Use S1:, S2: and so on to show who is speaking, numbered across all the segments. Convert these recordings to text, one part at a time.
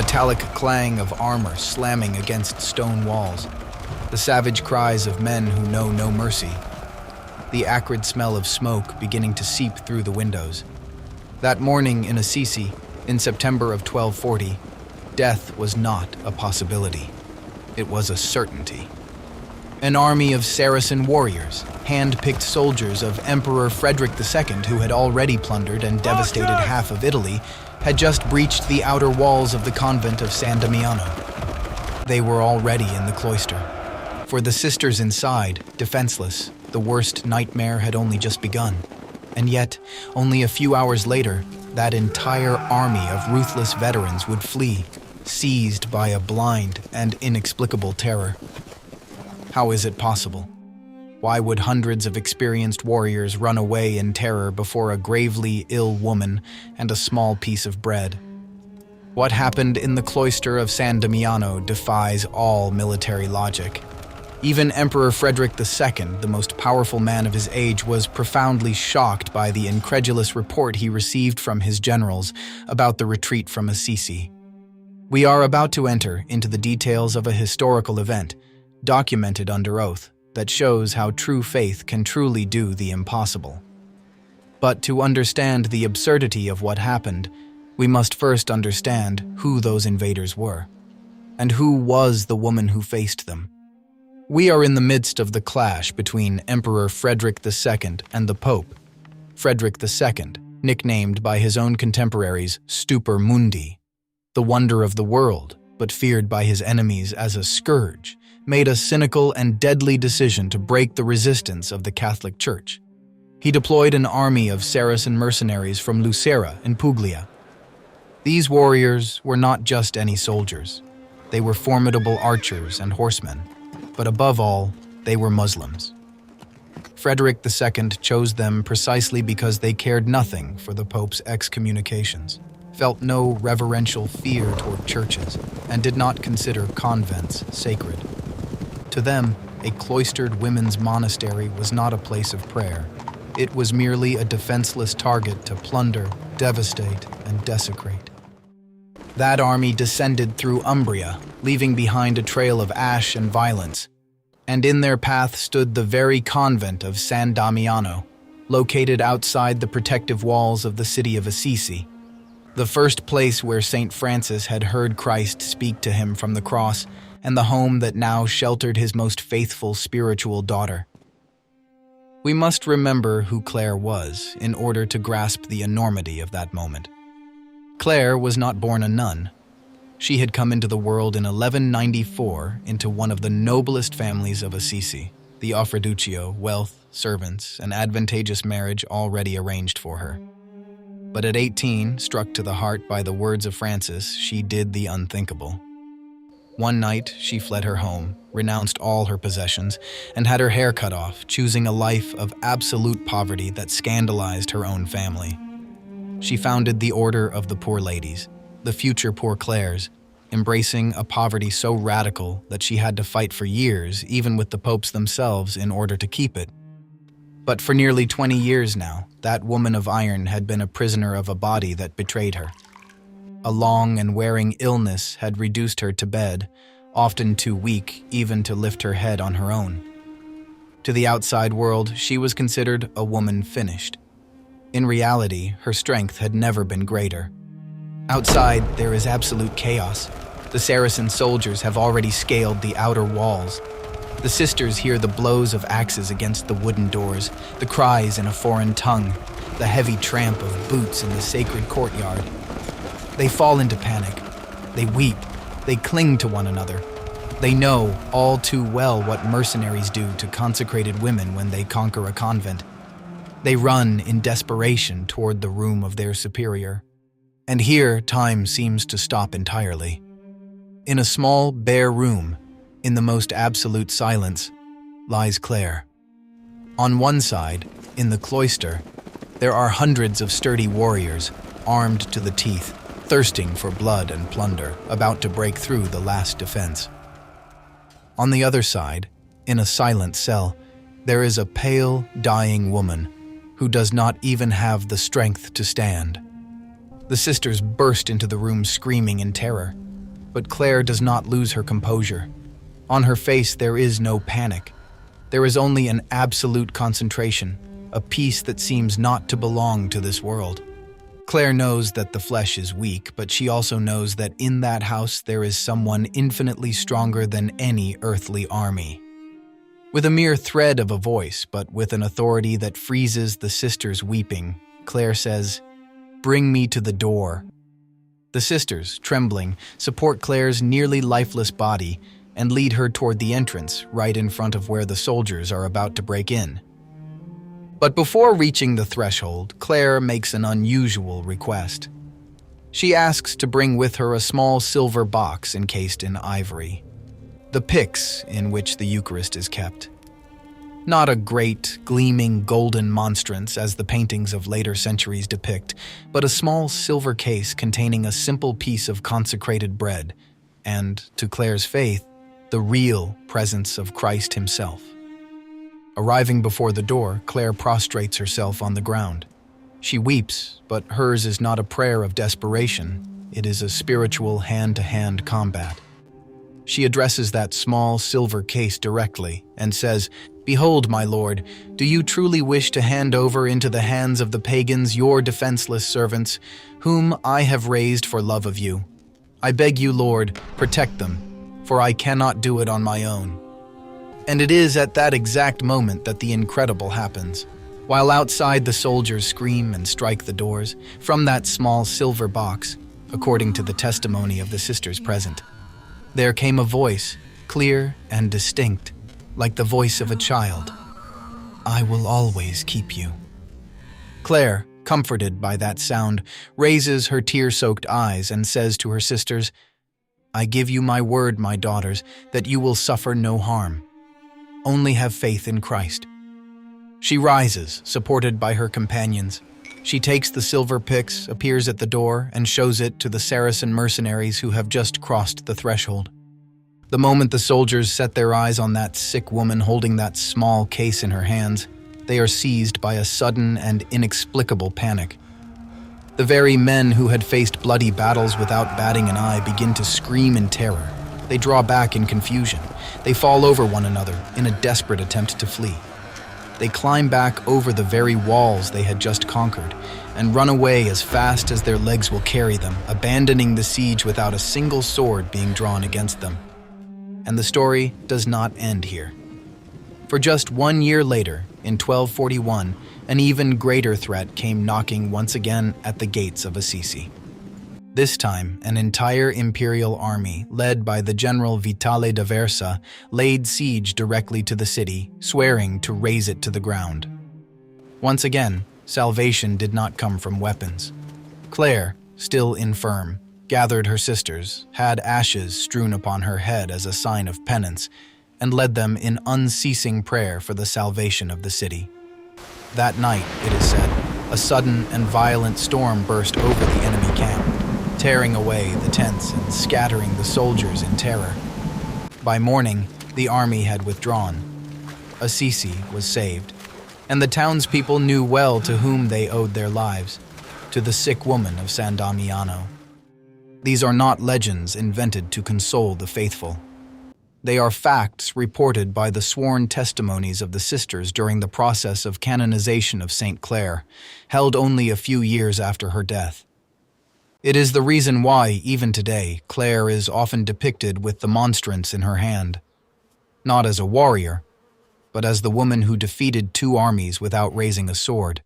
S1: metallic clang of armor slamming against stone walls, the savage cries of men who know no mercy, the acrid smell of smoke beginning to seep through the windows. That morning in Assisi, in September of 1240, death was not a possibility. It was a certainty. An army of Saracen warriors, hand-picked soldiers of Emperor Frederick II, who had already plundered and devastated half of Italy, had just breached the outer walls of the convent of San Damiano. They were already in the cloister. For the sisters inside, defenseless, the worst nightmare had only just begun. And yet, only a few hours later, that entire army of ruthless veterans would flee, seized by a blind and inexplicable terror. How is it possible? Why would hundreds of experienced warriors run away in terror before a gravely ill woman and a small piece of bread? What happened in the cloister of San Damiano defies all military logic. Even Emperor Frederick II, the most powerful man of his age, was profoundly shocked by the incredulous report he received from his generals about the retreat from Assisi. We are about to enter into the details of a historical event, documented under oath, that shows how true faith can truly do the impossible. But to understand the absurdity of what happened, we must first understand who those invaders were, and who was the woman who faced them. We are in the midst of the clash between Emperor Frederick II and the Pope. Frederick II, nicknamed by his own contemporaries Stupor Mundi, the wonder of the world, but feared by his enemies as a scourge, made a cynical and deadly decision to break the resistance of the Catholic Church. He deployed an army of Saracen mercenaries from Lucera in Puglia. These warriors were not just any soldiers. They were formidable archers and horsemen, but above all, they were Muslims. Frederick II chose them precisely because they cared nothing for the Pope's excommunications, felt no reverential fear toward churches, and did not consider convents sacred. To them, a cloistered women's monastery was not a place of prayer. It was merely a defenseless target to plunder, devastate, and desecrate. That army descended through Umbria, leaving behind a trail of ash and violence, and in their path stood the very convent of San Damiano, located outside the protective walls of the city of Assisi, the first place where St. Francis had heard Christ speak to him from the cross, and the home that now sheltered his most faithful spiritual daughter. We must remember who Clare was in order to grasp the enormity of that moment. Clare was not born a nun. She had come into the world in 1194 into one of the noblest families of Assisi, the Offreduccio, wealth, servants, and advantageous marriage already arranged for her. But at 18, struck to the heart by the words of Francis, she did the unthinkable. One night, she fled her home, renounced all her possessions, and had her hair cut off, choosing a life of absolute poverty that scandalized her own family. She founded the Order of the Poor Ladies, the future Poor Clares, embracing a poverty so radical that she had to fight for years, even with the popes themselves, in order to keep it. But for nearly 20 years now, that woman of iron had been a prisoner of a body that betrayed her. A long and wearing illness had reduced her to bed, often too weak even to lift her head on her own. To the outside world, she was considered a woman finished. In reality, her strength had never been greater. Outside, there is absolute chaos. The Saracen soldiers have already scaled the outer walls. The sisters hear the blows of axes against the wooden doors, the cries in a foreign tongue, the heavy tramp of boots in the sacred courtyard. They fall into panic. They weep. They cling to one another. They know all too well what mercenaries do to consecrated women when they conquer a convent. They run in desperation toward the room of their superior. And here, time seems to stop entirely. In a small, bare room, in the most absolute silence, lies Clare. On one side, in the cloister, there are hundreds of sturdy warriors, armed to the teeth, thirsting for blood and plunder, about to break through the last defense. On the other side, in a silent cell, there is a pale, dying woman who does not even have the strength to stand. The sisters burst into the room screaming in terror. But Clare does not lose her composure. On her face there is no panic. There is only an absolute concentration, a peace that seems not to belong to this world. Clare knows that the flesh is weak, but she also knows that in that house there is someone infinitely stronger than any earthly army. With a mere thread of a voice, but with an authority that freezes the sisters weeping, Clare says, "Bring me to the door." The sisters, trembling, support Clare's nearly lifeless body and lead her toward the entrance, right in front of where the soldiers are about to break in. But before reaching the threshold, Clare makes an unusual request. She asks to bring with her a small silver box encased in ivory, the pyx in which the Eucharist is kept. Not a great, gleaming golden monstrance as the paintings of later centuries depict, but a small silver case containing a simple piece of consecrated bread and, to Clare's faith, the real presence of Christ himself. Arriving before the door, Clare prostrates herself on the ground. She weeps, but hers is not a prayer of desperation. It is a spiritual hand-to-hand combat. She addresses that small silver case directly and says, "Behold, my lord, do you truly wish to hand over into the hands of the pagans your defenseless servants, whom I have raised for love of you? I beg you, Lord, protect them, for I cannot do it on my own." And it is at that exact moment that the incredible happens. While outside the soldiers scream and strike the doors, from that small silver box, according to the testimony of the sisters present, there came a voice, clear and distinct, like the voice of a child. "I will always keep you." Clare, comforted by that sound, raises her tear-soaked eyes and says to her sisters, "I give you my word, my daughters, that you will suffer no harm. Only have faith in Christ." She rises, supported by her companions. She takes the silver pyx, appears at the door, and shows it to the Saracen mercenaries who have just crossed the threshold. The moment the soldiers set their eyes on that sick woman holding that small case in her hands, they are seized by a sudden and inexplicable panic. The very men who had faced bloody battles without batting an eye begin to scream in terror. They draw back in confusion. They fall over one another in a desperate attempt to flee. They climb back over the very walls they had just conquered and run away as fast as their legs will carry them, abandoning the siege without a single sword being drawn against them. And the story does not end here. For just 1 year later, in 1241, an even greater threat came knocking once again at the gates of Assisi. This time, an entire imperial army, led by the general Vitale d'Aversa, laid siege directly to the city, swearing to raze it to the ground. Once again, salvation did not come from weapons. Clare, still infirm, gathered her sisters, had ashes strewn upon her head as a sign of penance, and led them in unceasing prayer for the salvation of the city. That night, it is said, a sudden and violent storm burst over the enemy camp, tearing away the tents and scattering the soldiers in terror. By morning, the army had withdrawn. Assisi was saved, and the townspeople knew well to whom they owed their lives, to the sick woman of San Damiano. These are not legends invented to console the faithful. They are facts reported by the sworn testimonies of the sisters during the process of canonization of St. Clare, held only a few years after her death. It is the reason why, even today, Clare is often depicted with the monstrance in her hand, not as a warrior, but as the woman who defeated 2 armies without raising a sword.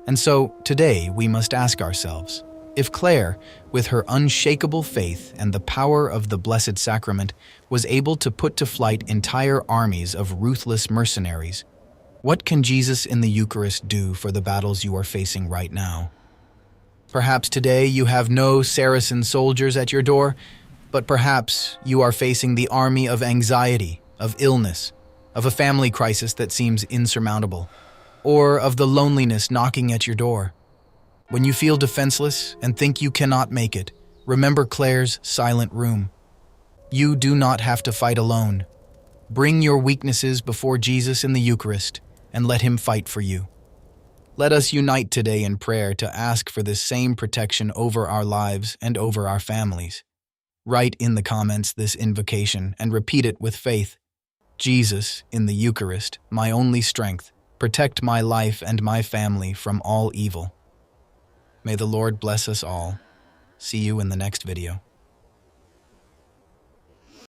S1: And so, today, we must ask ourselves, if Clare, with her unshakable faith and the power of the Blessed Sacrament, was able to put to flight entire armies of ruthless mercenaries, what can Jesus in the Eucharist do for the battles you are facing right now? Perhaps today you have no Saracen soldiers at your door, but perhaps you are facing the army of anxiety, of illness, of a family crisis that seems insurmountable, or of the loneliness knocking at your door. When you feel defenseless and think you cannot make it, remember Clare's silent room. You do not have to fight alone. Bring your weaknesses before Jesus in the Eucharist and let him fight for you. Let us unite today in prayer to ask for this same protection over our lives and over our families. Write in the comments this invocation and repeat it with faith. Jesus, in the Eucharist, my only strength, protect my life and my family from all evil. May the Lord bless us all. See you in the next video.